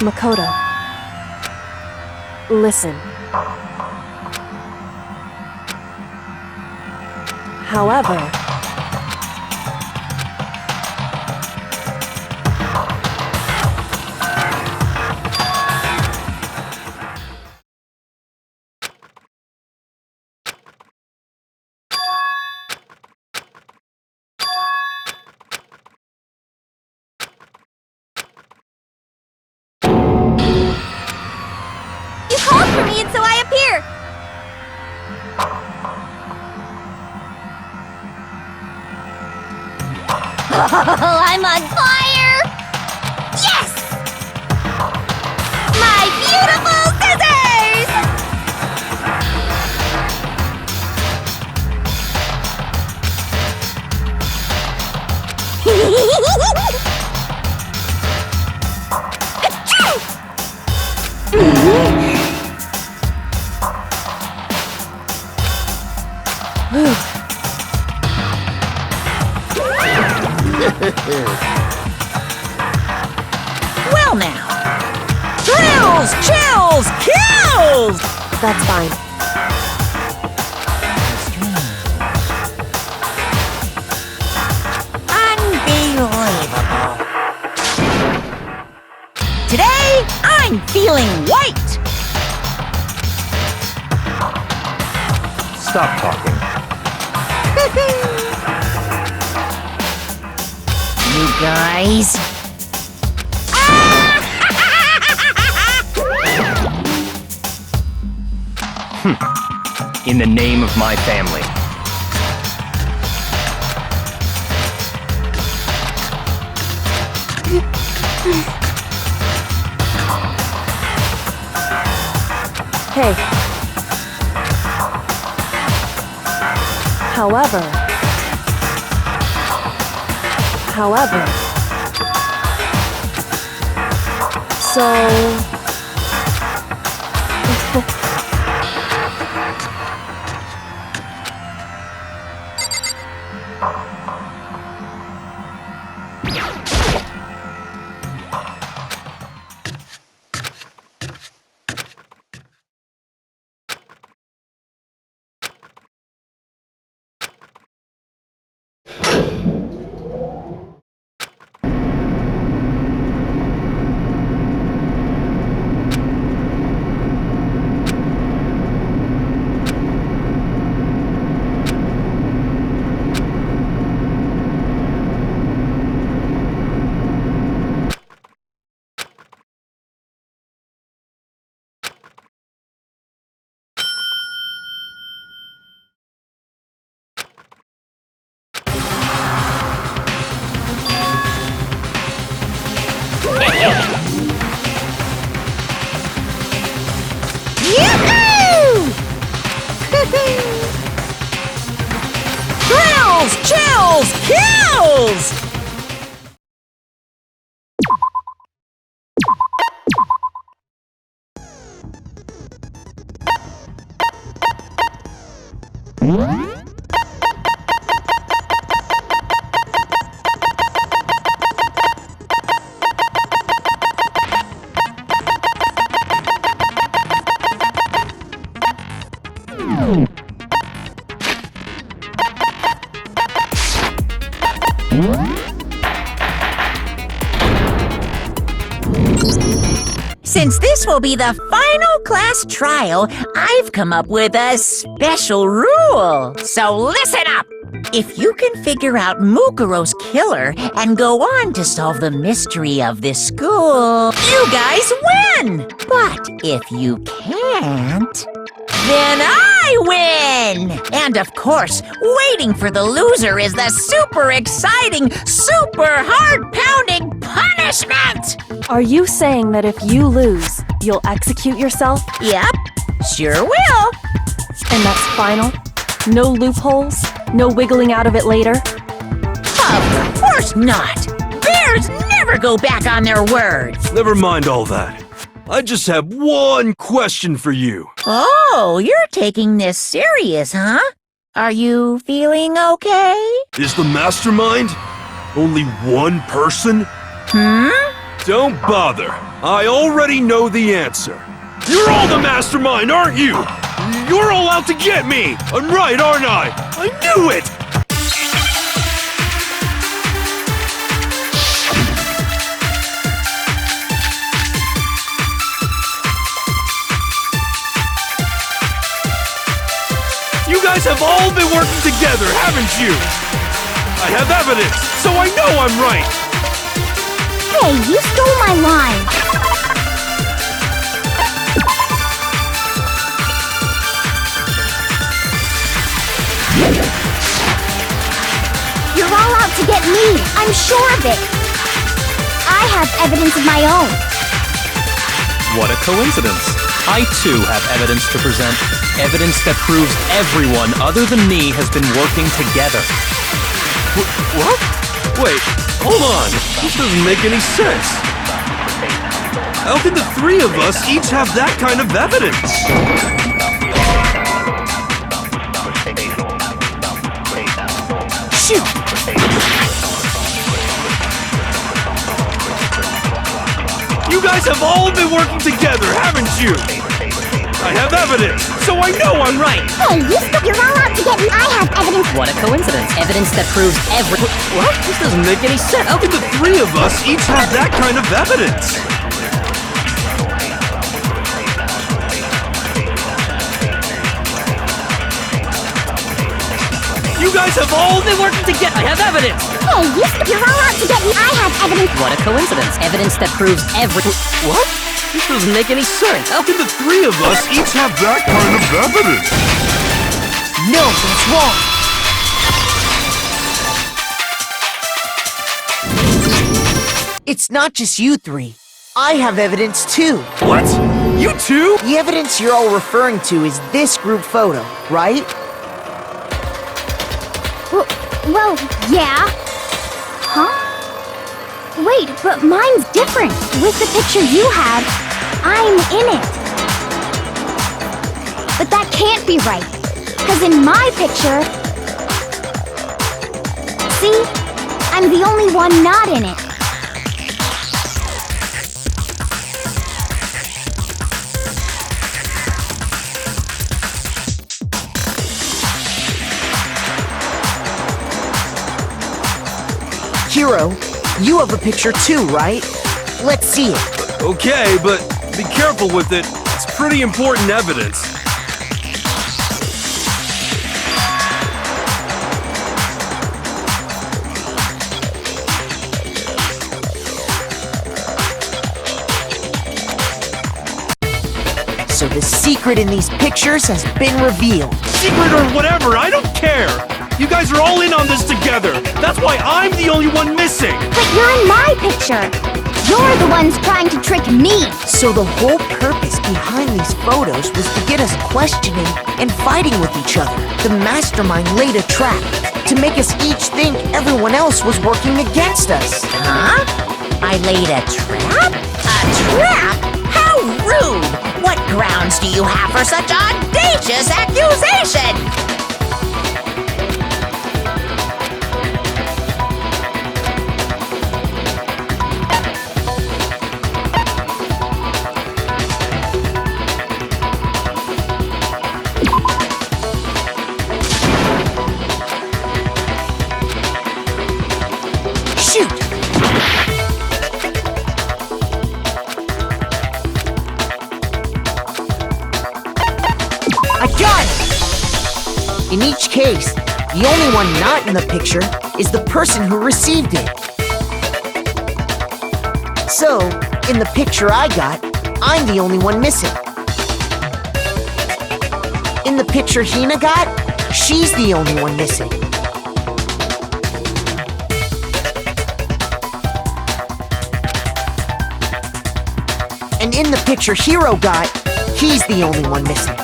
Makoto, listen. However, You called for me and so I appear! Oh, I'm on fire! Yes! My beautiful scissors! Well now. Thrills, chills, kills! that's fine. Unbelievable. Today, I'm feeling white. Stop talking. You guys. In the name of my family. Hey. However, so... Thrills, chills, kills! Since this will be the final class trial, I've come up with a special rule. So listen up! If you can figure out Mukuro's killer and go on to solve the mystery of this school, you guys win! But if you can't, then I win! And of course, waiting for the loser is the super exciting, super heart-pounding punishment! Are you saying that if you lose, you'll execute yourself? Yep, sure will. And that's final? No loopholes? No wiggling out of it later? Of course not! Bears never go back on their word! Never mind all that. I just have one question for you. Oh, you're taking this serious, huh? Are you feeling okay? Is the mastermind only one person? Don't bother. I already know the answer. You're all the mastermind, aren't you? You're all out to get me! I'm right, aren't I? I knew it! You guys have all been working together, haven't you? I have evidence, so I know I'm right! Hey, you stole my line. You're all out to get me. I'm sure of it. I have evidence of my own. What a coincidence. I too have evidence to present. Evidence that proves everyone other than me has been working together. What? Wait, hold on. This doesn't make any sense. How can the three of us each have that kind of evidence? Shoot! You guys have all been working together, haven't you? I have evidence, so I know I'm right! Hey, you're all out to get me. I have evidence. What a coincidence. Evidence that proves What? This doesn't make any sense. How can the three of us each have that kind of evidence? You guys have all been working together. I have evidence. Hey, you're all out to get me. I have evidence. What a coincidence. Evidence that proves What? This doesn't make any sense. How can the three of us each have that kind of evidence? No, that's wrong. It's not just you three. I have evidence too. What? You too? The evidence you're all referring to is this group photo, right? Well, yeah. Huh? Wait, but mine's different. With the picture you have, I'm in it. But that can't be right. Because in my picture... See? I'm the only one not in it. Hero, you have a picture too, right? Let's see it. Okay, but be careful with it. It's pretty important evidence. So the secret in these pictures has been revealed. Secret or whatever, I don't care! You guys are all in on this together! That's why I'm the only one missing! But you're in my picture. You're the ones trying to trick me. So the whole purpose behind these photos was to get us questioning and fighting with each other. The mastermind laid a trap to make us each think everyone else was working against us. Huh? I laid a trap? A trap? How rude! What grounds do you have for such audacious accusation? Shoot! I got it! In each case, the only one not in the picture is the person who received it. So, in the picture I got, I'm the only one missing. In the picture Hina got, she's the only one missing. And in the picture Hero got, he's the only one missing.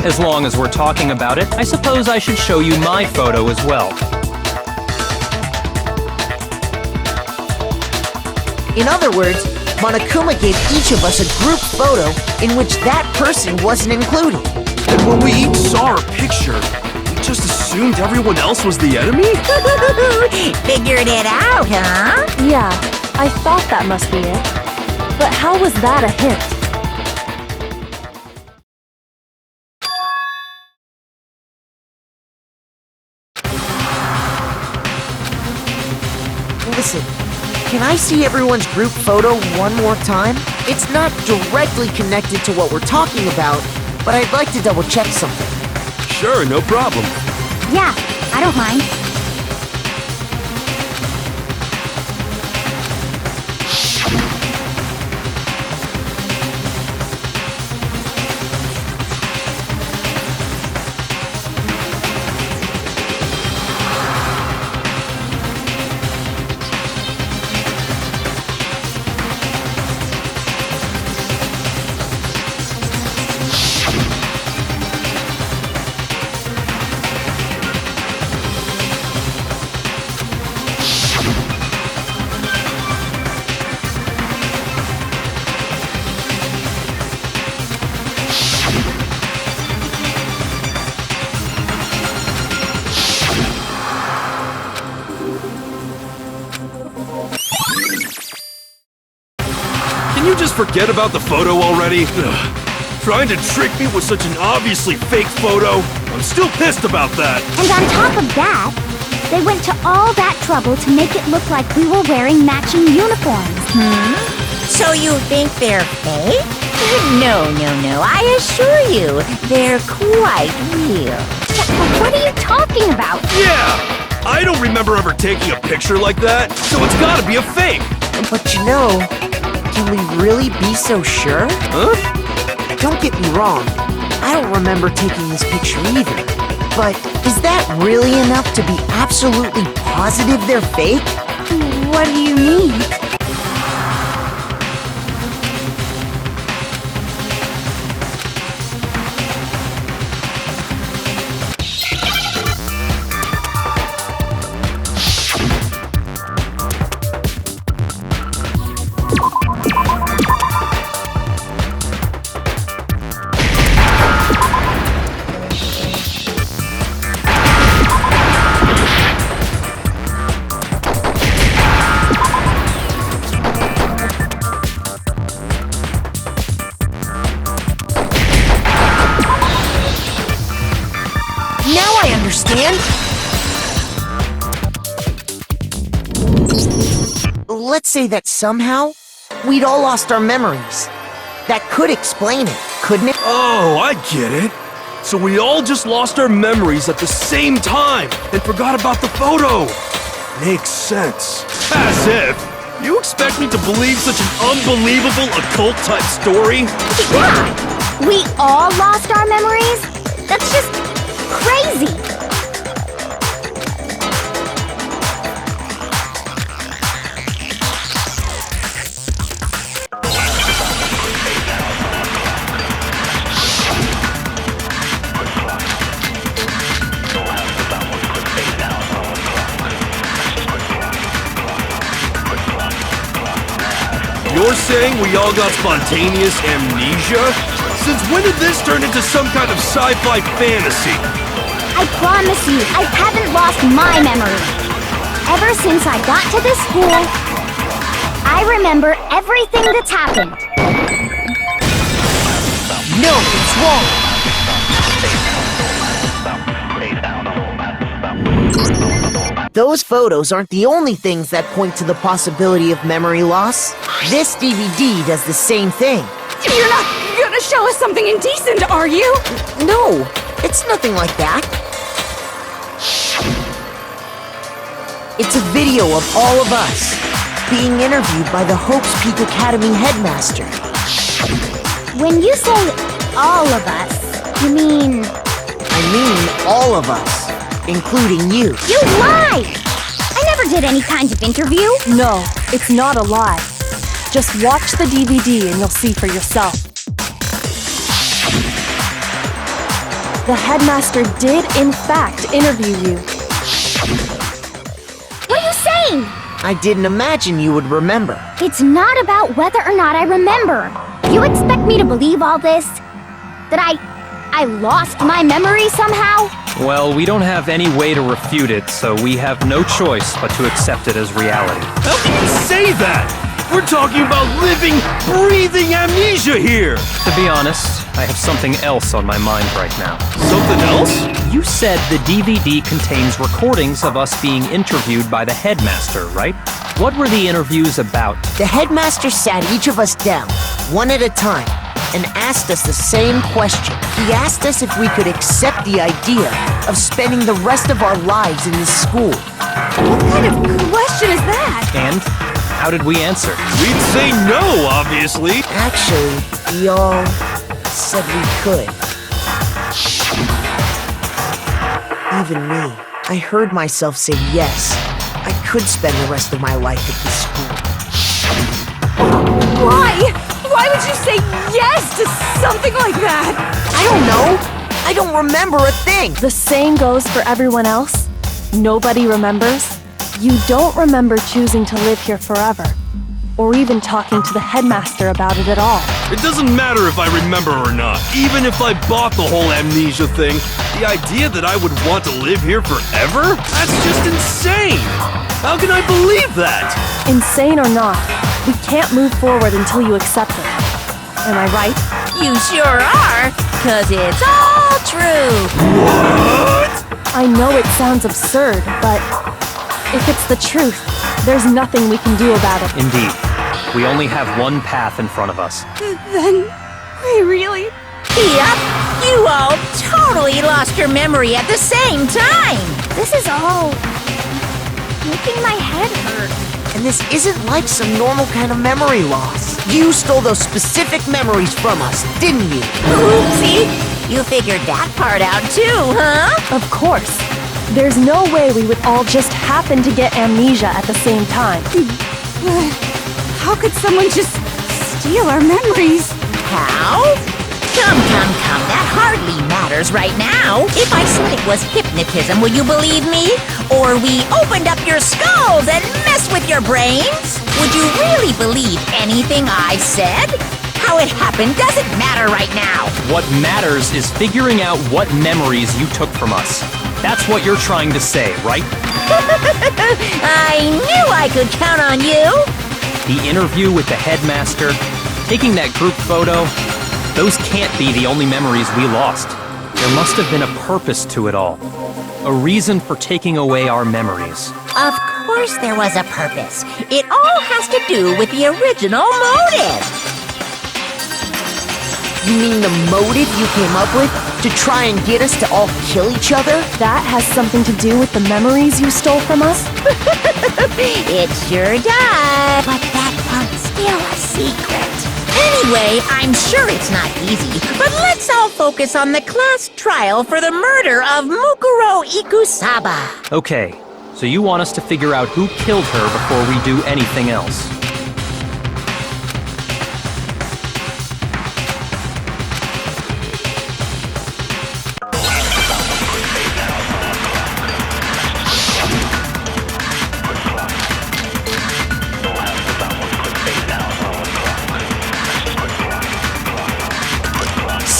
As long as we're talking about it, I suppose I should show you my photo as well. In other words, Monokuma gave each of us a group photo in which that person wasn't included. And when we each saw our picture, we just assumed everyone else was the enemy? Figured it out, huh? Yeah, I thought that must be it. But how was that a hint? Listen, can I see everyone's group photo one more time? It's not directly connected to what we're talking about, but I'd like to double check something. Sure, no problem. Yeah, I don't mind. Can you just forget about the photo already? Ugh. Trying to trick me with such an obviously fake photo? I'm still pissed about that. And on top of that, they went to all that trouble to make it look like we were wearing matching uniforms. So you think they're fake? No, I assure you, they're quite real. What are you talking about? Yeah! I don't remember ever taking a picture like that, so it's gotta be a fake. But you know, can we really be so sure? Huh? Don't get me wrong, I don't remember taking this picture either. But is that really enough to be absolutely positive they're fake? What do you mean? Now I understand! Let's say that somehow, we'd all lost our memories. That could explain it, couldn't it? Oh, I get it. So we all just lost our memories at the same time and forgot about the photo. Makes sense. As if. You expect me to believe such an unbelievable occult-type story? Yeah! We all lost our memories? That's just crazy! You're saying we all got spontaneous amnesia? Since when did this turn into some kind of sci-fi fantasy? I promise you, I haven't lost my memory. Ever since I got to this school, I remember everything that's happened. No, it's wrong! Those photos aren't the only things that point to the possibility of memory loss. This DVD does the same thing. You're not gonna show us something indecent, are you? No, it's nothing like that. It's a video of all of us being interviewed by the Hopes Peak Academy headmaster. When you say all of us, you mean... I mean all of us, including you. You lied! I never did any kind of interview. No, it's not a lie. Just watch the DVD and you'll see for yourself. The headmaster did, in fact, interview you. What are you saying? I didn't imagine you would remember. It's not about whether or not I remember. You expect me to believe all this? That I I lost my memory somehow? Well, we don't have any way to refute it, so we have no choice but to accept it as reality. How can you say that? We're talking about living, breathing amnesia here! To be honest, I have something else on my mind right now. Something else? You said the DVD contains recordings of us being interviewed by the headmaster, right? What were the interviews about? The headmaster sat each of us down, one at a time, and asked us the same question. He asked us if we could accept the idea of spending the rest of our lives in this school. What kind of question is that? And how did we answer? We'd say no, obviously. Actually, we all said we could. Even me. I heard myself say yes. I could spend the rest of my life at this school. Why? Why would you say yes to something like that? I don't know. I don't remember a thing. The same goes for everyone else. Nobody remembers. You don't remember choosing to live here forever, or even talking to the headmaster about it at all. It doesn't matter if I remember or not. Even if I bought the whole amnesia thing, the idea that I would want to live here forever? That's just insane! How can I believe that? Insane or not, we can't move forward until you accept it. Am I right? You sure are, 'cause it's all true. What? I know it sounds absurd, but if it's the truth, there's nothing we can do about it. Indeed. We only have one path in front of us. Then, we really... Yep, you all totally lost your memory at the same time. This is all... making my head hurt. And this isn't like some normal kind of memory loss. You stole those specific memories from us, didn't you? Oopsie, you figured that part out too, huh? Of course. There's no way we would all just happen to get amnesia at the same time. How could someone just steal our memories? How? Come, that hardly matters right now. If I said it was hypnotism, would you believe me? Or we opened up your skulls and messed with your brains? Would you really believe anything I said? How it happened doesn't matter right now. What matters is figuring out what memories you took from us. That's what you're trying to say, right? I knew I could count on you. The interview with the headmaster, taking that group photo, those can't be the only memories we lost. There must have been a purpose to it all. A reason for taking away our memories. Of course there was a purpose. It all has to do with the original motive. You mean the motive you came up with to try and get us to all kill each other? That has something to do with the memories you stole from us? It sure does. But that part's still a secret. Anyway, I'm sure it's not easy, but let's all focus on the class trial for the murder of Mukuro Ikusaba. Okay, so you want us to figure out who killed her before we do anything else.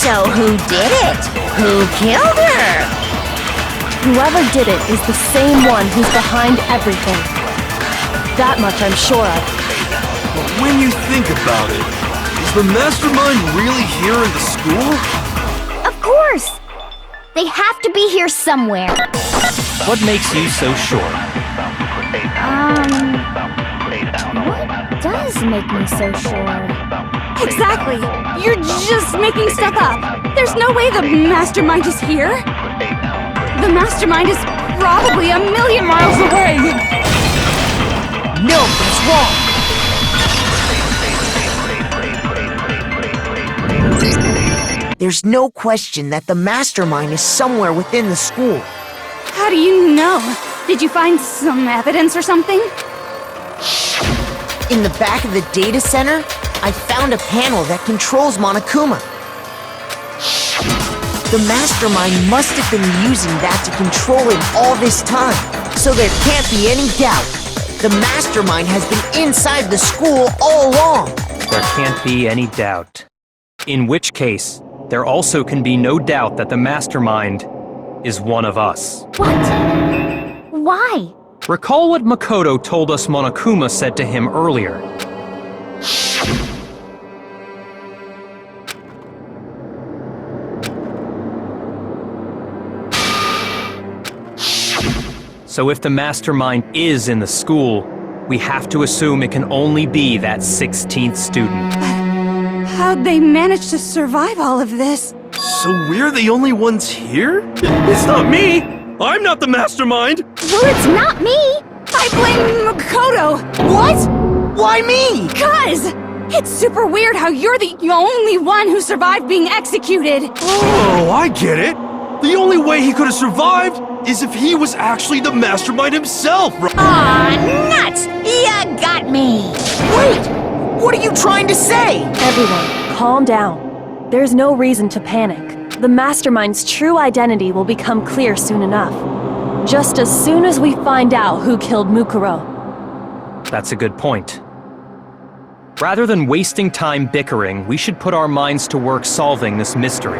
So who did it? Who killed her? Whoever did it is the same one who's behind everything. That much I'm sure of. But when you think about it, is the mastermind really here in the school? Of course! They have to be here somewhere. What makes you so sure? What does make me so sure? Exactly! You're just making stuff up! There's no way the mastermind is here! The mastermind is probably 1,000,000 miles away! No, that's wrong! There's no question that the mastermind is somewhere within the school. How do you know? Did you find some evidence or something? In the back of the data center, I found a panel that controls Monokuma. The mastermind must have been using that to control him all this time. So there can't be any doubt. The mastermind has been inside the school all along. There can't be any doubt. In which case, there also can be no doubt that the mastermind is one of us. What? Why? Recall what Makoto told us Monokuma said to him earlier. So if the mastermind is in the school, we have to assume it can only be that 16th student. How'd they manage to survive all of this? So we're the only ones here? It's not me! I'm not the mastermind! Well, it's not me! I blame Makoto! What? Why me? Cuz! It's super weird how you're the only one who survived being executed! Oh, I get it! The only way he could have survived is if he was actually the mastermind himself, right? Aw, nuts! You got me! Wait! What are you trying to say? Everyone, calm down. There's no reason to panic. The mastermind's true identity will become clear soon enough. Just as soon as we find out who killed Mukuro. That's a good point. Rather than wasting time bickering, we should put our minds to work solving this mystery.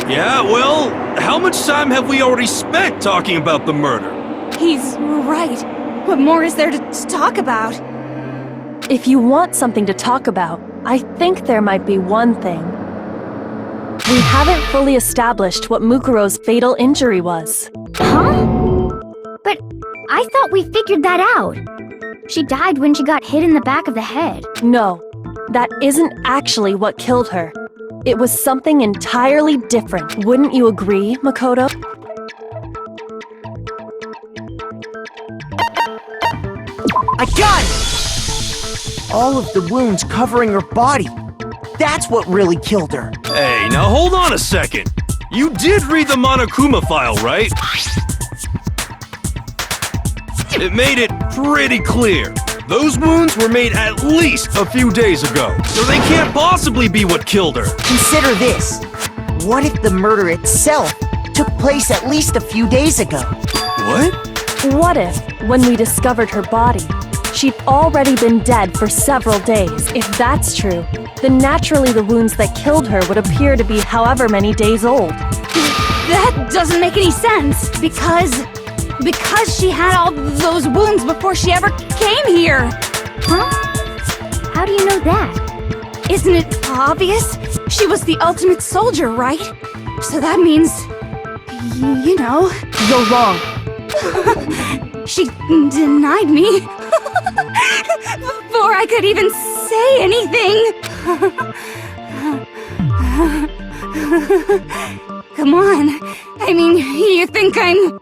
Yeah, well, how much time have we already spent talking about the murder? He's right. What more is there to talk about? If you want something to talk about, I think there might be one thing. We haven't fully established what Mukuro's fatal injury was. Huh? But I thought we figured that out. She died when she got hit in the back of the head. No, that isn't actually what killed her. It was something entirely different. Wouldn't you agree, Makoto? I got it! All of the wounds covering her body. That's what really killed her. Hey, now hold on a second. You did read the Monokuma file, right? It made it pretty clear. Those wounds were made at least a few days ago, so they can't possibly be what killed her. Consider this. What if the murder itself took place at least a few days ago? What? What if, when we discovered her body, she'd already been dead for several days? If that's true, then naturally the wounds that killed her would appear to be however many days old. That doesn't make any sense, because she had all those wounds before she ever came here. Huh? How do you know that? Isn't it obvious? She was the ultimate soldier, right? So that means, you know... You're wrong. She denied me before I could even say anything. Come on. I mean, you think I'm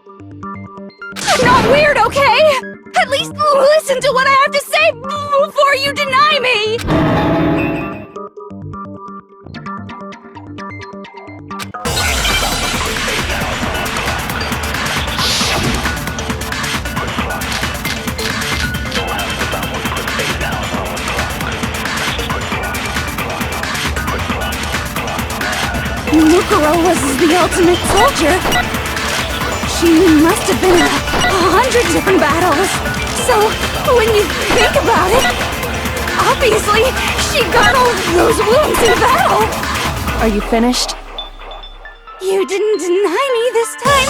not weird, okay? At least listen to what I have to say before you deny me! Mukuro was the ultimate soldier. She must have been in 100 different battles. So, when you think about it, obviously, she got all those wounds in battle. Are you finished? You didn't deny me this time,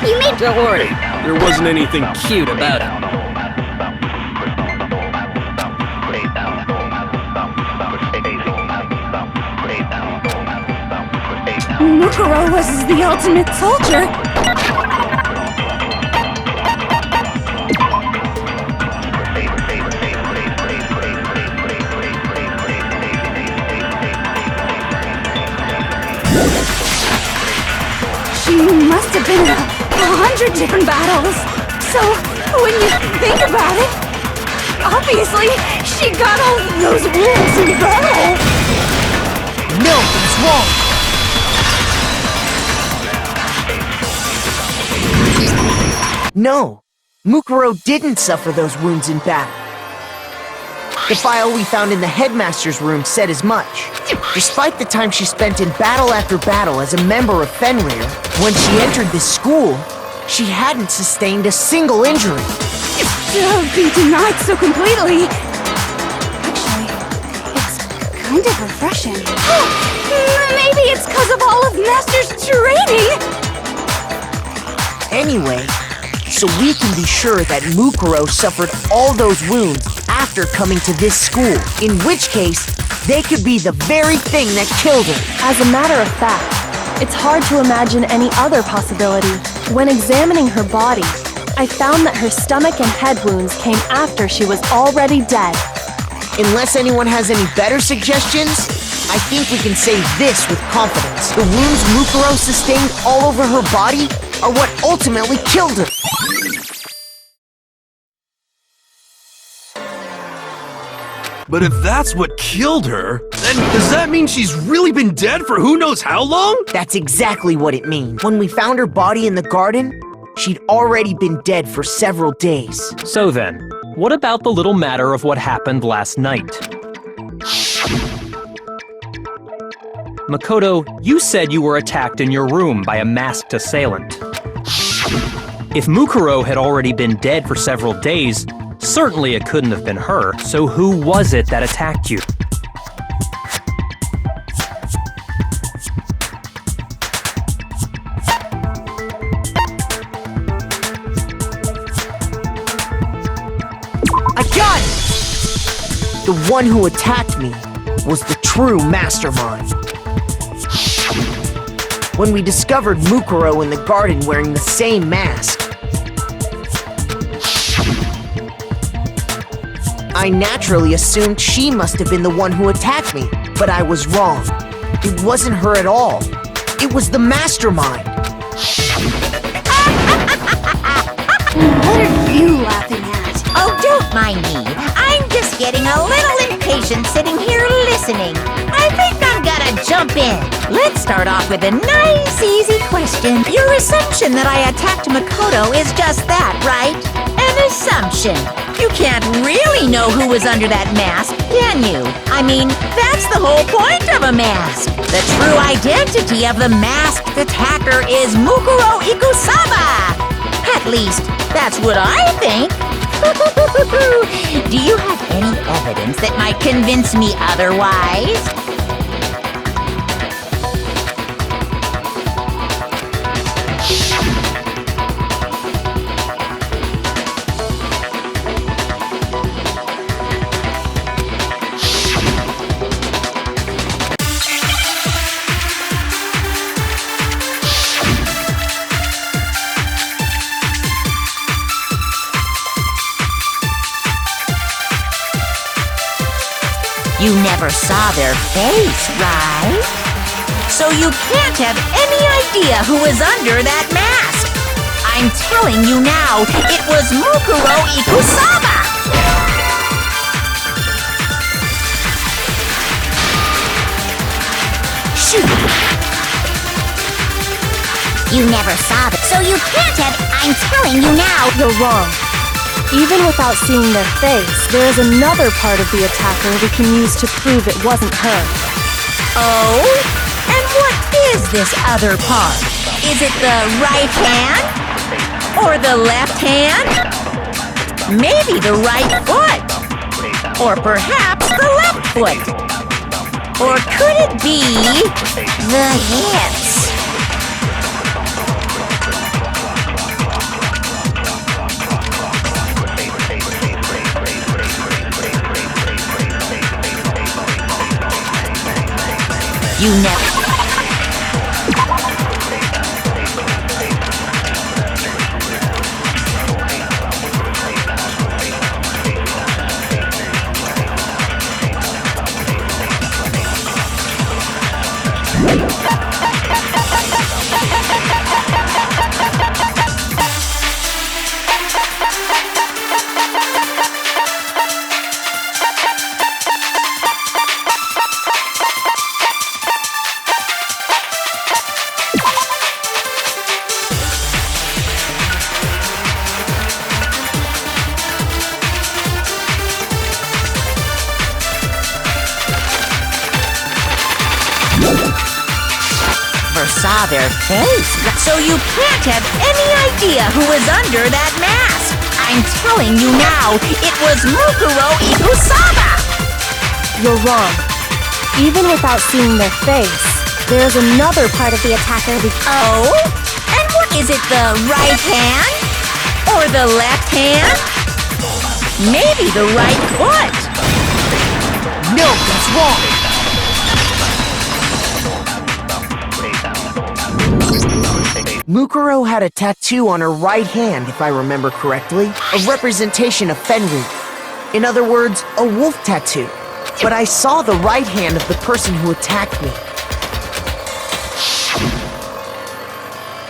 You made... Don't worry, there wasn't anything cute about it. Mukuro was the ultimate soldier. She must have been in 100 different battles. So, when you think about it, obviously, she got all those wounds in battle. No, it's wrong. No, Mukuro didn't suffer those wounds in battle. The file we found in the headmaster's room said as much. Despite the time she spent in battle after battle as a member of Fenrir, when she entered this school, she hadn't sustained a single injury. To be denied so completely. Actually, it's kind of refreshing. because of all of Master's training! Anyway, so we can be sure that Mukuro suffered all those wounds after coming to this school, in which case, they could be the very thing that killed her. As a matter of fact, it's hard to imagine any other possibility. When examining her body, I found that her stomach and head wounds came after she was already dead. Unless anyone has any better suggestions, I think we can say this with confidence. The wounds Mukuro sustained all over her body are what ultimately killed her. But if that's what killed her, then does that mean she's really been dead for who knows how long? That's exactly what it means. When we found her body in the garden, she'd already been dead for several days. So then, what about the little matter of what happened last night? Makoto, you said you were attacked in your room by a masked assailant. If Mukuro had already been dead for several days, certainly it couldn't have been her, so who was it that attacked you? I got it! The one who attacked me was the true mastermind. When we discovered Mukuro in the garden wearing the same mask, I naturally assumed she must have been the one who attacked me, but I was wrong. It wasn't her at all. It was the mastermind. What are you laughing at? Oh, don't mind me. I'm just getting a little impatient sitting here listening. I think I'm gonna jump in. Let's start off with a nice, easy question. Your assumption that I attacked Makoto is just that, right? An assumption. You can't really know who was under that mask, can you? I mean, that's the whole point of a mask. The true identity of the masked attacker is Mukuro Ikusaba. At least, that's what I think. Do you have any evidence that might convince me otherwise? You never saw their face, right? So you can't have any idea who was under that mask. I'm telling you now, it was Mukuro Ikusaba! Shoot! You never saw them, so you can't have... I'm telling you now... You're wrong. Even without seeing their face, there is another part of the attacker we can use to prove it wasn't her. Oh? And what is this other part? Is it the right hand? Or the left hand? Maybe the right foot? Or perhaps the left foot? Or could it be the hips? You never... saw their face, so you can't have any idea who was under that mask. I'm telling you now, it was Mukuro Ikusaba! You're wrong. Even without seeing their face, There's another part of the attacker Oh? And what is it, the right hand? Or the left hand? Maybe the right foot? No, that's wrong! Mukuro had a tattoo on her right hand, if I remember correctly. A representation of Fenrir. In other words, a wolf tattoo. But I saw the right hand of the person who attacked me.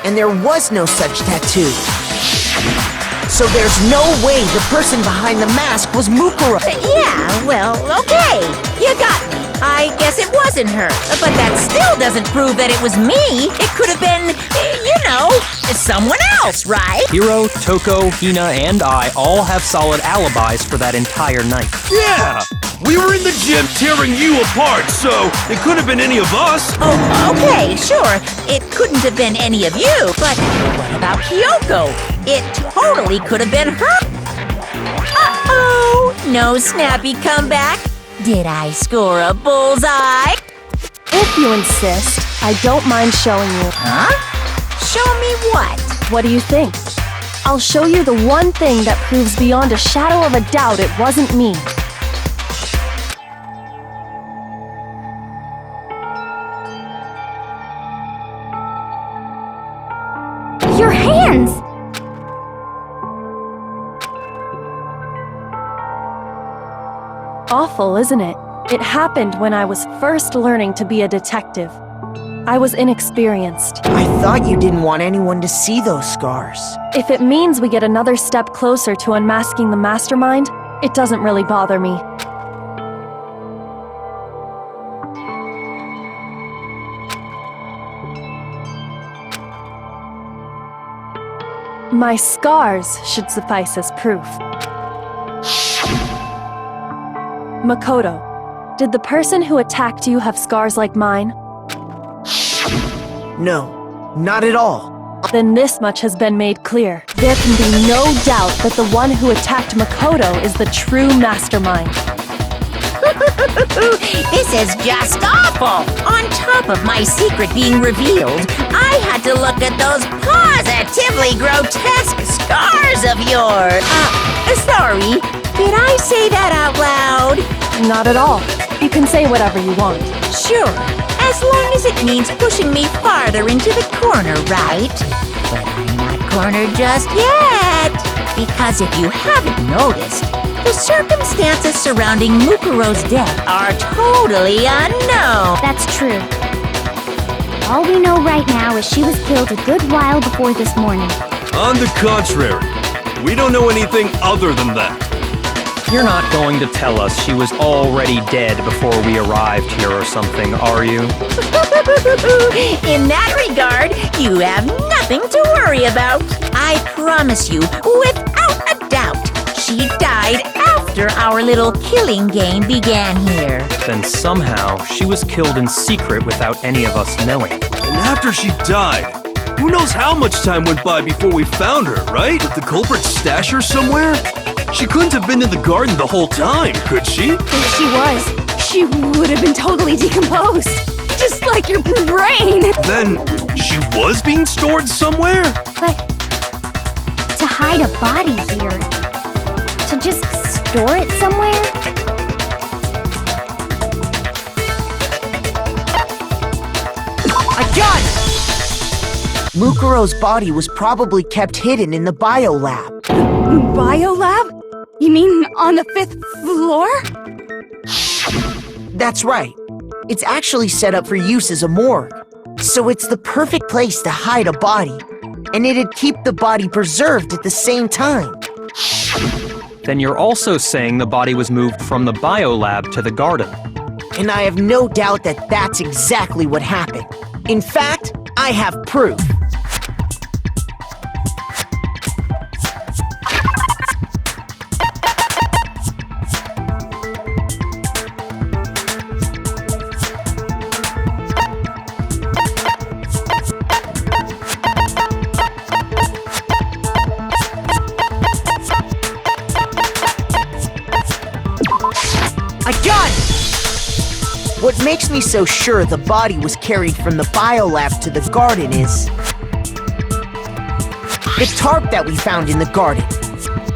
And there was no such tattoo. So there's no way the person behind the mask was Mukuro. Yeah, well, okay. You got me. I guess it wasn't her. But that still doesn't prove that it was me. It could have been, someone else, right? Hiro, Toko, Hina, and I all have solid alibis for that entire night. Yeah! We were in the gym tearing you apart, so it could have been any of us. Oh, okay, sure. It couldn't have been any of you, but what about Kyoko? It totally could have been her. Uh-oh! No snappy comeback? Did I score a bullseye? If you insist, I don't mind showing you. Huh? Show me what? What do you think? I'll show you the one thing that proves beyond a shadow of a doubt it wasn't me. Your hands! Awful, isn't it? It happened when I was first learning to be a detective. I was inexperienced. I thought you didn't want anyone to see those scars. If it means we get another step closer to unmasking the mastermind, it doesn't really bother me. My scars should suffice as proof. Makoto, did the person who attacked you have scars like mine? No, not at all. Then this much has been made clear. There can be no doubt that the one who attacked Makoto is the true mastermind. This is just awful! On top of my secret being revealed, I had to look at those positively grotesque scars of yours. Sorry, did I say that out loud? Not at all. You can say whatever you want. Sure, as long as it means pushing me farther into the corner, right? But I'm not cornered just yet. Because if you haven't noticed, the circumstances surrounding Mukuro's death are totally unknown. That's true. All we know right now is she was killed a good while before this morning. On the contrary, we don't know anything other than that. You're not going to tell us she was already dead before we arrived here or something, are you? In that regard, you have nothing to worry about. I promise you, without a doubt, she died after our little killing game began here. Then somehow she was killed in secret without any of us knowing. And after she died, who knows how much time went by before we found her, right? Did the culprit stash her somewhere? She couldn't have been in the garden the whole time, could she? If she was, she would have been totally decomposed. Just like your brain. Then she was being stored somewhere? But to hide a body here, to just store it somewhere? I got it! Mukuro's body was probably kept hidden in the biolab. Biolab? You mean on the 5th floor? That's right. It's actually set up for use as a morgue. So it's the perfect place to hide a body. And it'd keep the body preserved at the same time. Then you're also saying the body was moved from the biolab to the garden. And I have no doubt that that's exactly what happened. In fact, I have proof. I got it! What makes me so sure the body was carried from the biolab to the garden is the tarp that we found in the garden.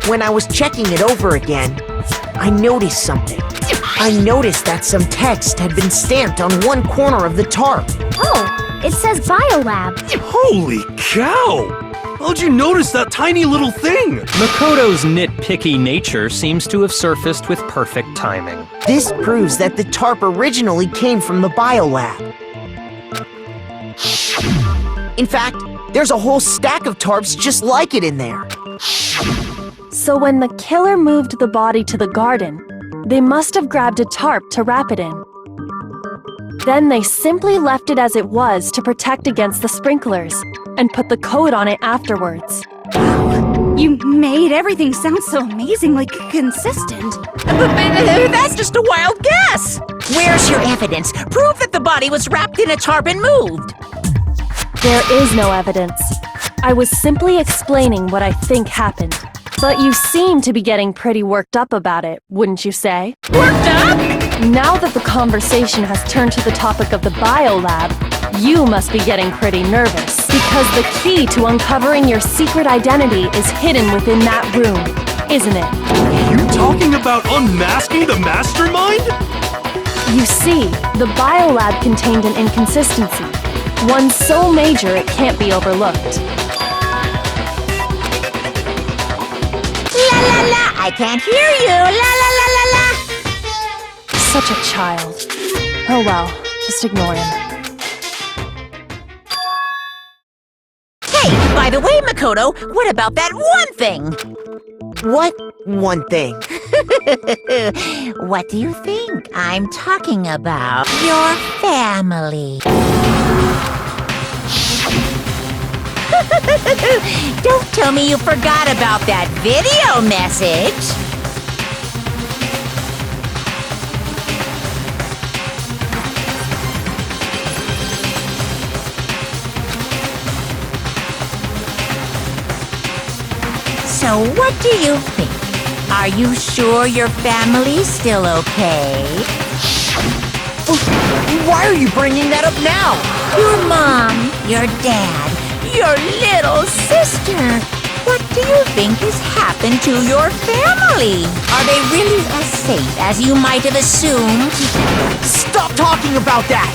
When I was checking it over again, I noticed something. I noticed that some text had been stamped on one corner of the tarp. Oh, it says Biolab. Holy cow! How'd you notice that tiny little thing? Makoto's nitpicky nature seems to have surfaced with perfect timing. This proves that the tarp originally came from the biolab. In fact, there's a whole stack of tarps just like it in there. So when the killer moved the body to the garden, they must have grabbed a tarp to wrap it in. Then they simply left it as it was to protect against the sprinklers, and put the coat on it afterwards. You made everything sound so amazingly consistent. That's just a wild guess. Where's your evidence? Prove that the body was wrapped in a tarp and moved. There is no evidence. I was simply explaining what I think happened. But you seem to be getting pretty worked up about it, wouldn't you say? Worked up? Now that the conversation has turned to the topic of the biolab, you must be getting pretty nervous. Because the key to uncovering your secret identity is hidden within that room, isn't it? You talking about unmasking the mastermind? You see, the biolab contained an inconsistency. One so major it can't be overlooked. La la la, I can't hear you. La la la la la. Such a child. Oh well, just ignore him. Hey, by the way, Makoto, what about that one thing? What one thing? What do you think I'm talking about? Your family. Don't tell me you forgot about that video message. So what do you think? Are you sure your family's still okay? Why are you bringing that up now? Your mom, your dad, your little sister. What do you think has happened to your family? Are they really as safe as you might have assumed? Stop talking about that!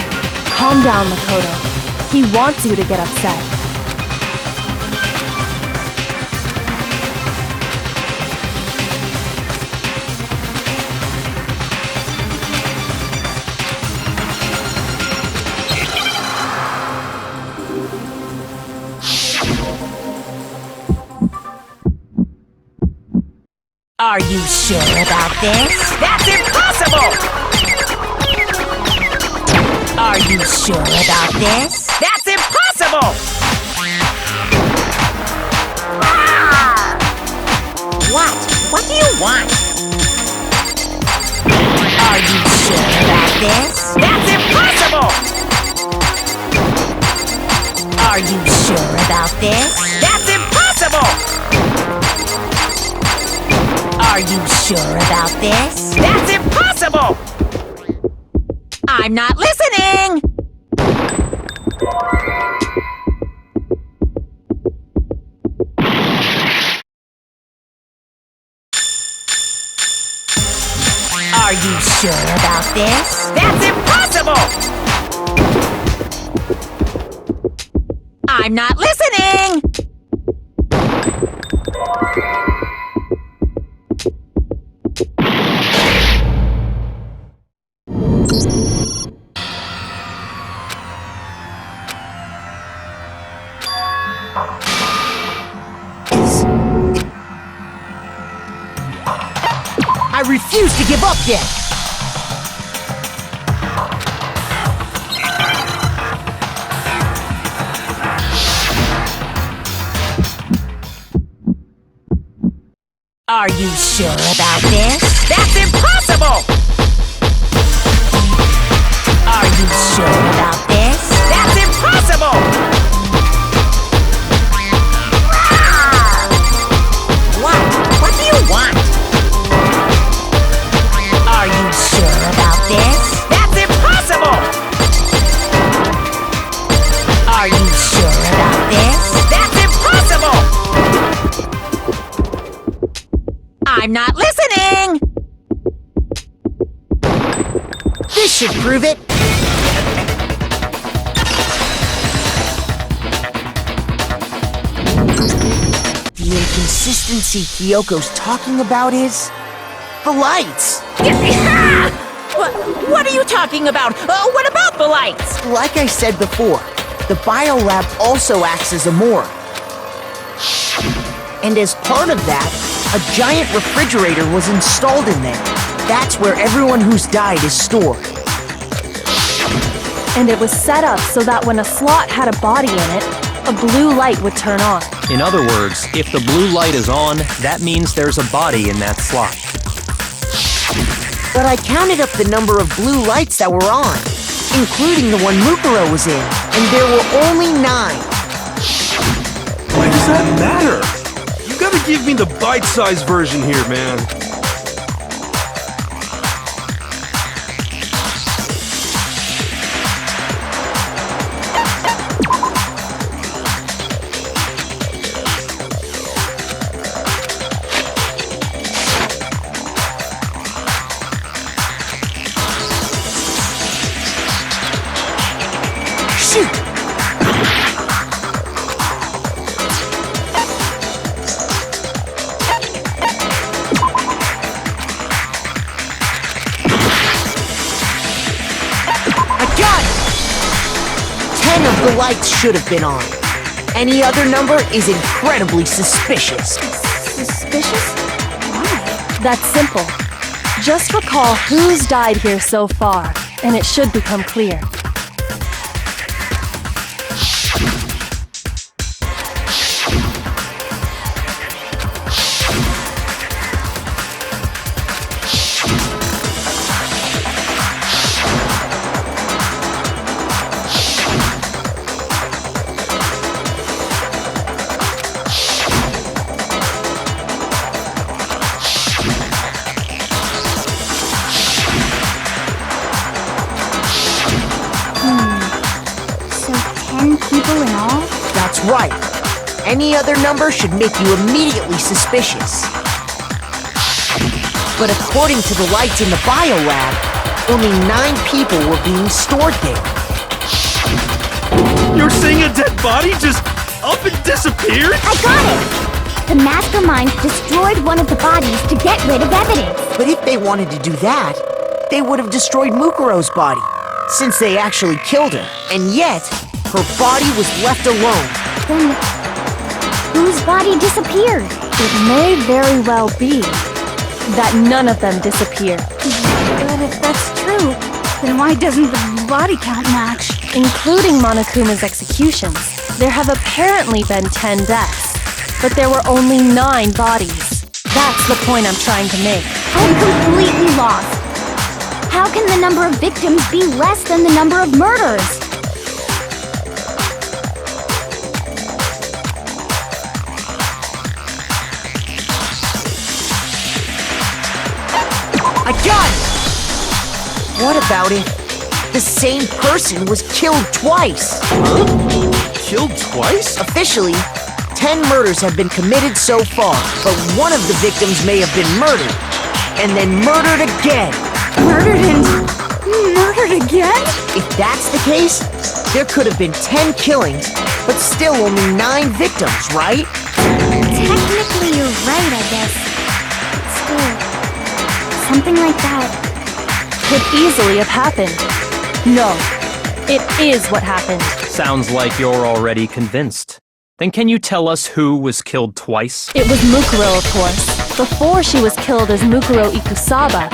Calm down, Makoto. He wants you to get upset. Are you sure about this? That's impossible! Are you sure about this? That's impossible! Ah! What? What do you want? Are you sure about this? That's impossible! Are you sure about this? That's impossible! Are you sure about this? That's impossible! I'm not listening! Are you sure about this? That's impossible! I'm not listening! I refuse to give up yet! Are you sure about this? That's impossible! Are you sure about this? That's impossible! Ah! What do you want? Are you sure about this? That's impossible! I'm not listening! This should prove it. The inconsistency Kyoko's talking about is the lights. What are you talking about? What about the lights? Like I said before, the biolab also acts as a morgue. And as part of that, a giant refrigerator was installed in there. That's where everyone who's died is stored. And it was set up so that when a slot had a body in it, a blue light would turn on. In other words, if the blue light is on, that means there's a body in that slot. But I counted up the number of blue lights that were on, including the one Mukuro was in, and there were only 9. Why does that matter? You gotta give me the bite-sized version here, man. Shoot! I got it! 10 of the lights should have been on. Any other number is incredibly suspicious. Suspicious? Why? That's simple. Just recall who's died here so far, and it should become clear. So 10 people in all? That's right. Any other number should make you immediately suspicious. But according to the lights in the biolab, only 9 people were being stored there. You're saying a dead body just up and disappeared? I got it! The mastermind destroyed one of the bodies to get rid of evidence. But if they wanted to do that, they would have destroyed Mukuro's body, since they actually killed her. And yet, her body was left alone. Then, whose body disappeared? It may very well be that none of them disappeared, But if that's true, then why doesn't the body count match? including Monokuma's executions. There have apparently been 10 deaths, but there were only 9 bodies. That's the point I'm trying to make. I'm completely lost. How can the number of victims be less than the number of murders? I got it! What about it? The same person was killed twice. Killed twice? Officially, 10 murders have been committed so far, but one of the victims may have been murdered, and then murdered again. Murdered and murdered again? If that's the case, there could have been 10 killings, but still only 9 victims, right? Technically, you're right, I guess. But still, something like that. Could easily have happened. No, it is what happened. Sounds like you're already convinced. Then can you tell us who was killed twice? It was Mukuro, of course. Before she was killed as Mukuro Ikusaba,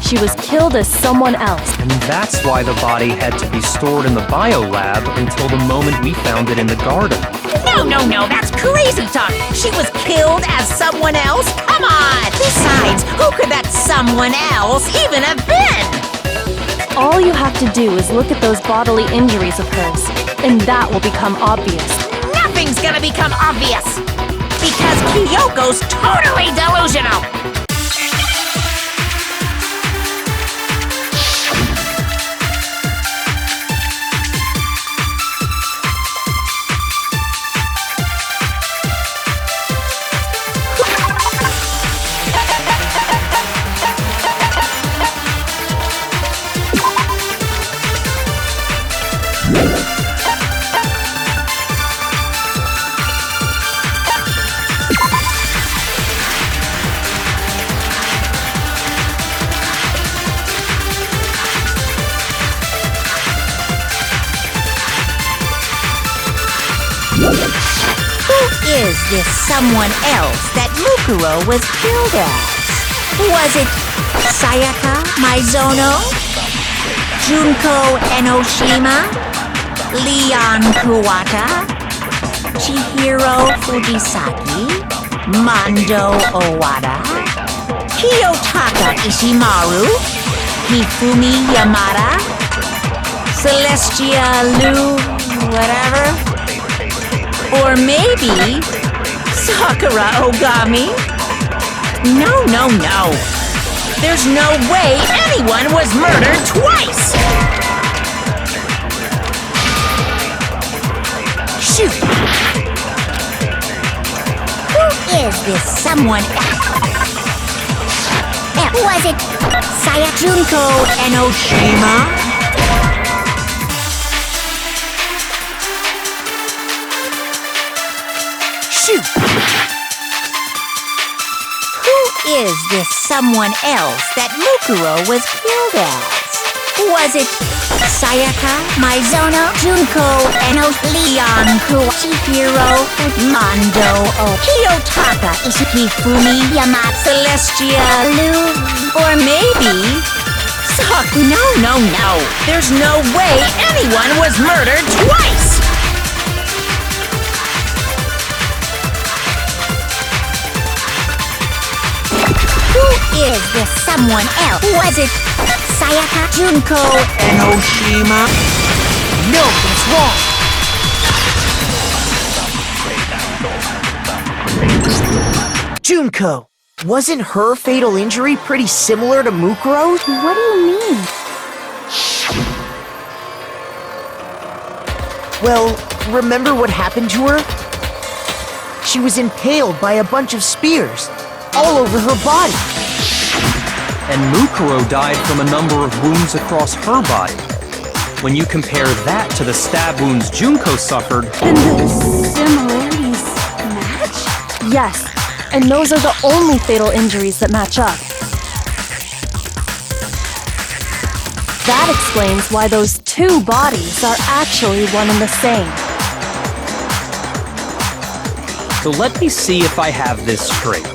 she was killed as someone else. And that's why the body had to be stored in the biolab until the moment we found it in the garden. No, that's crazy talk. She was killed as someone else? Come on! Besides, who could that someone else even have been? All you have to do is look at those bodily injuries of hers, and that will become obvious. Nothing's gonna become obvious! Because Kyoko's totally delusional! this someone else that Mukuro was killed as? Was it Sayaka Maizono? Junko Enoshima? Leon Kuwata? Chihiro Fujisaki? Mondo Owada? Kiyotaka Ishimaru? Hifumi Yamada? Celestia Lu... whatever? Or maybe... Sakura Ogami? No, no, no. There's no way anyone was murdered twice! Shoot! Who is this someone else? Was it Sayajunko Enoshima? Shoot! Who is this someone else that Mukuro was killed as? Was it Sayaka Maizono, Junko Leon Chihiro Mondo Kiyotaka Hifumi Yamada Celestia Lu? Or maybe... No, no, no. There's no way anyone was murdered twice! Who is this someone else? Was it Sayaka Junko Enoshima? No, that's wrong. Junko, wasn't her fatal injury pretty similar to Mukuro's? What do you mean? Well, remember what happened to her? She was impaled by a bunch of spears, all over her body. And Mukuro died from a number of wounds across her body. When you compare that to the stab wounds Junko suffered... And the similarities match? Yes, and those are the only fatal injuries that match up. That explains why those two bodies are actually one and the same. So let me see if I have this straight.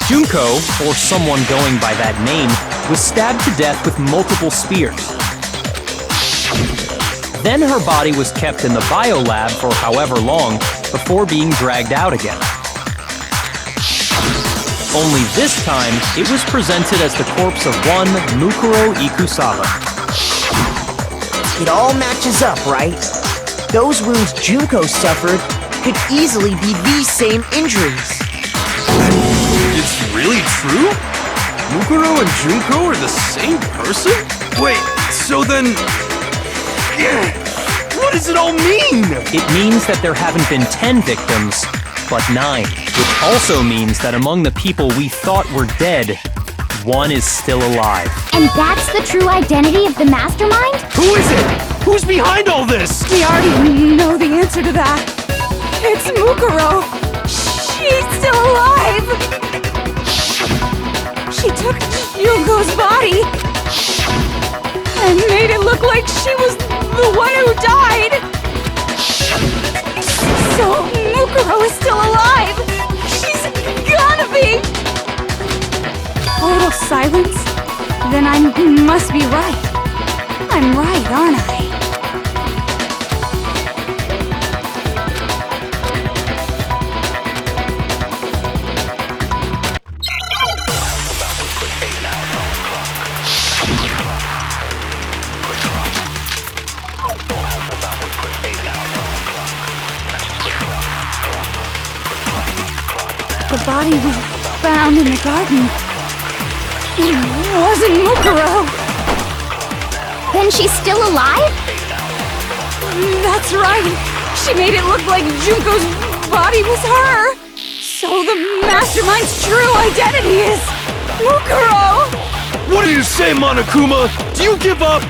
Junko, or someone going by that name, was stabbed to death with multiple spears. Then her body was kept in the biolab for however long before being dragged out again. Only this time, it was presented as the corpse of one Mukuro Ikusawa. It all matches up, right? Those wounds Junko suffered could easily be these same injuries. It's really true? Mukuro and Junko are the same person? Wait, so then... What does it all mean? It means that there haven't been 10 victims, but 9. Which also means that among the people we thought were dead, one is still alive. And that's the true identity of the mastermind? Who is it? Who's behind all this? We already know the answer to that. It's Mukuro. She's still alive. She took Junko's body and made it look like she was the one who died. So Mukuro is still alive. She's gotta be. Total silence? Then I must be right. I'm right, aren't I? The body we found in the garden. It wasn't Mukuro. Then she's still alive? That's right. She made it look like Junko's body was her. So the mastermind's true identity is Mukuro. What do you say, Monokuma? Do you give up?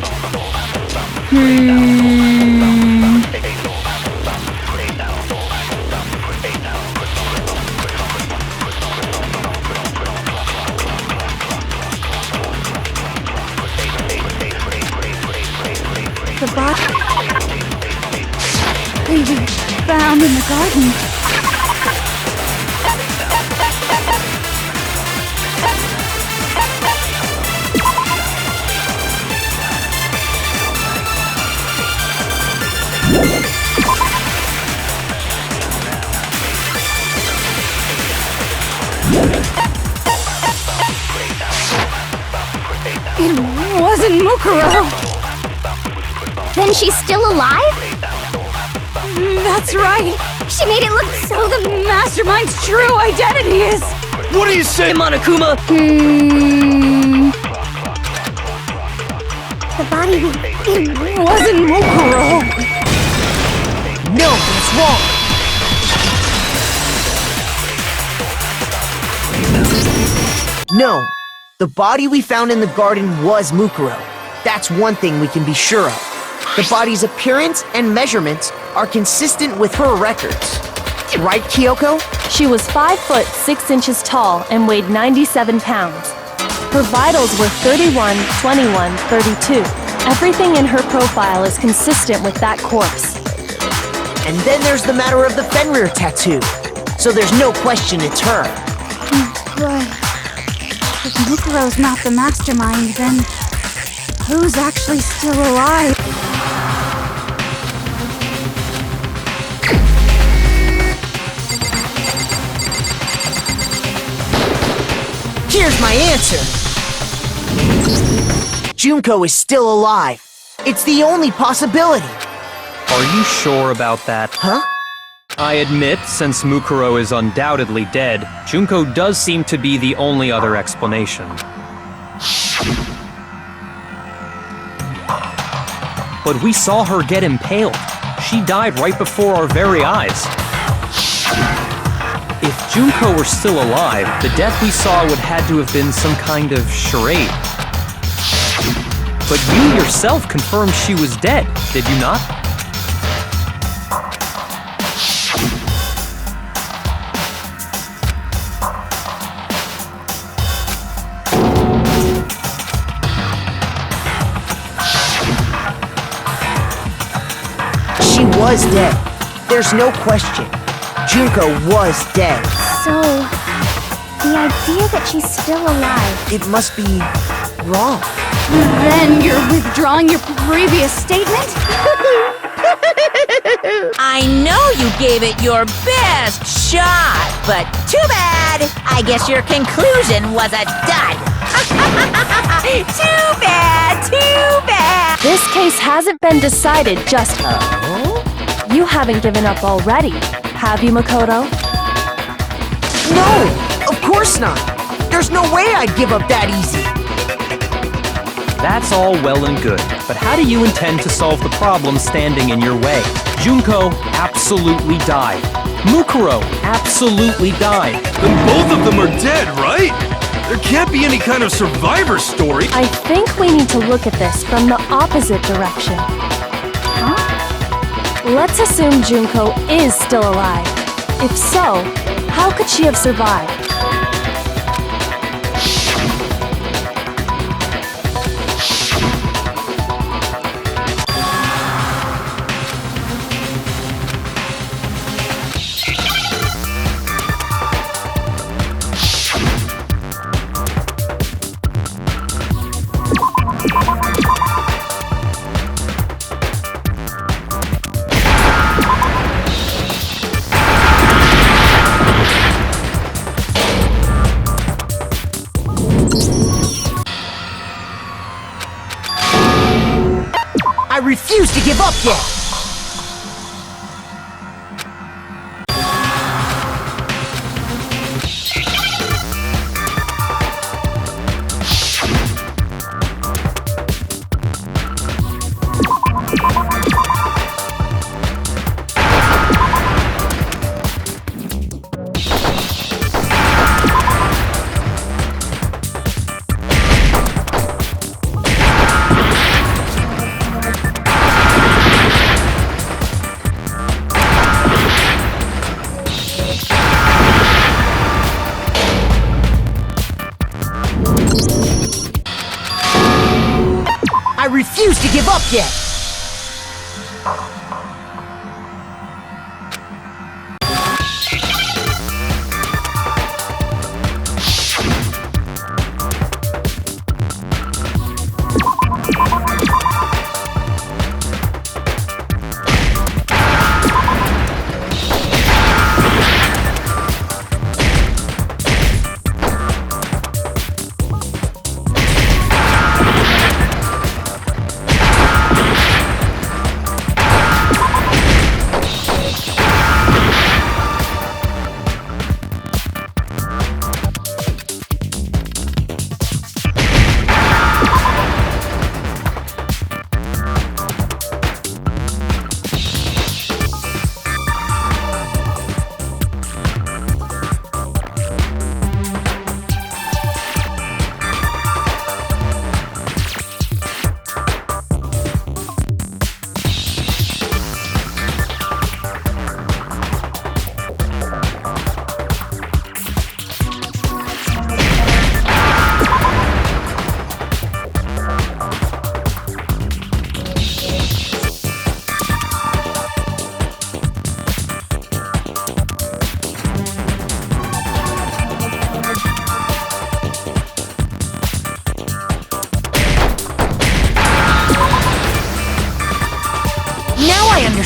the body we found in the garden. It wasn't Mukuro. Then she's still alive? That's right. She made it look so the mastermind's true identity is. What do you say, Monokuma? The body. It wasn't Mukuro. No, that's wrong. No, the body we found in the garden was Mukuro. That's one thing we can be sure of. The body's appearance and measurements are consistent with her records. Right, Kyoko? She was 5 foot 6 inches tall and weighed 97 pounds. Her vitals were 31, 21, 32. Everything in her profile is consistent with that corpse. And then there's the matter of the Fenrir tattoo. So there's no question it's her. But if Mukuro's not the mastermind, then who's actually still alive? Here's my answer. Junko is still alive. It's the only possibility. Are you sure about that? Huh? I admit, since Mukuro is undoubtedly dead, Junko does seem to be the only other explanation. But we saw her get impaled. She died right before our very eyes. If Junko were still alive, the death we saw would had to have been some kind of charade. But you yourself confirmed she was dead, did you not? She was dead. There's no question. Junko was dead. So, the idea that she's still alive. It must be wrong. Then you're withdrawing your previous statement? I know you gave it your best shot, but too bad. I guess your conclusion was a dud. Too bad, too bad. This case hasn't been decided just yet. You haven't given up already, have you, Makoto? No, of course not. There's no way I'd give up that easy. That's all well and good, but how do you intend to solve the problem standing in your way? Junko absolutely died. Mukuro absolutely died. Then both of them are dead, right? There can't be any kind of survivor story. I think we need to look at this from the opposite direction. Huh? Let's assume Junko is still alive. If so, how could she have survived? I refuse to give up yet. I refuse to give up yet.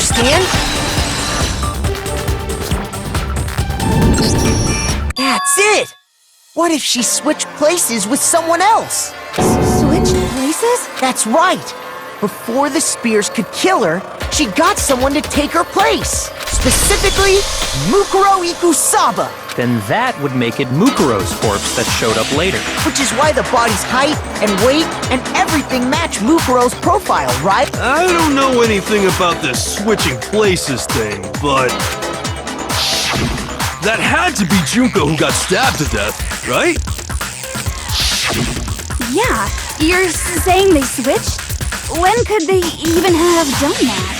understand? That's it! What if she switched places with someone else? Switched places? That's right! Before the spears could kill her, she got someone to take her place. Specifically, Mukuro Ikusaba. Then that would make it Mukuro's corpse that showed up later. Which is why the body's height and weight and everything match Mukuro's profile, right? I don't know anything about this switching places thing, but that had to be Junko who got stabbed to death, right? Yeah, you're saying they switched? When could they even have done that?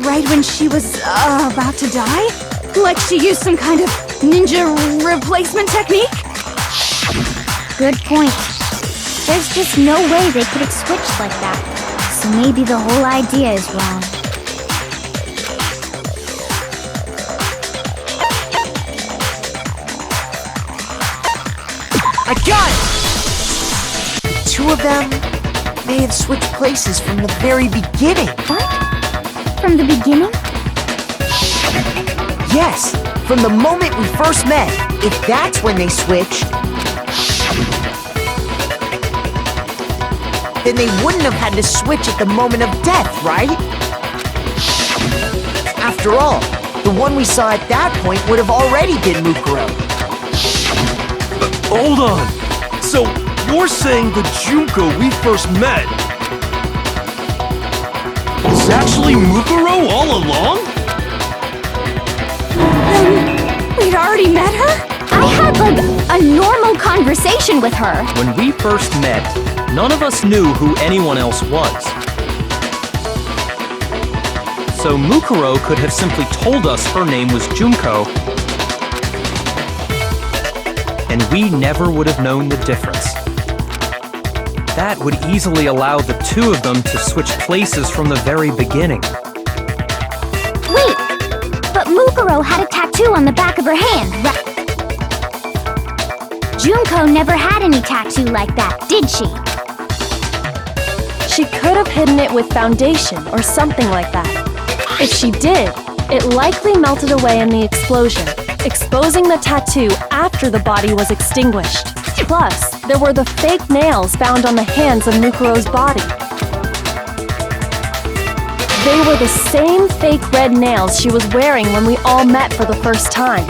Right when she was about to die? Like she used some kind of ninja replacement technique? Good point. There's just no way they could have switched like that. So maybe the whole idea is wrong. I got it! The two of them may have switched places from the very beginning. What? From the beginning? Yes, from the moment we first met. If that's when they switched, then they wouldn't have had to switch at the moment of death, right? After all, the one we saw at that point would have already been Mukuro. Hold on. So, you're saying the Junko we first met is actually Mukuro all along? We'd already met her? I had, like, a normal conversation with her. When we first met, none of us knew who anyone else was. So Mukuro could have simply told us her name was Junko, and we never would have known the difference. That would easily allow the two of them to switch places from the very beginning. Wait, but Mukuro had a tattoo on the back of her hand, right? Junko never had any tattoo like that, did she? She could have hidden it with foundation or something like that. If she did, it likely melted away in the explosion, exposing the tattoo after the body was extinguished. Plus, there were the fake nails found on the hands of Mukuro's body. They were the same fake red nails she was wearing when we all met for the first time.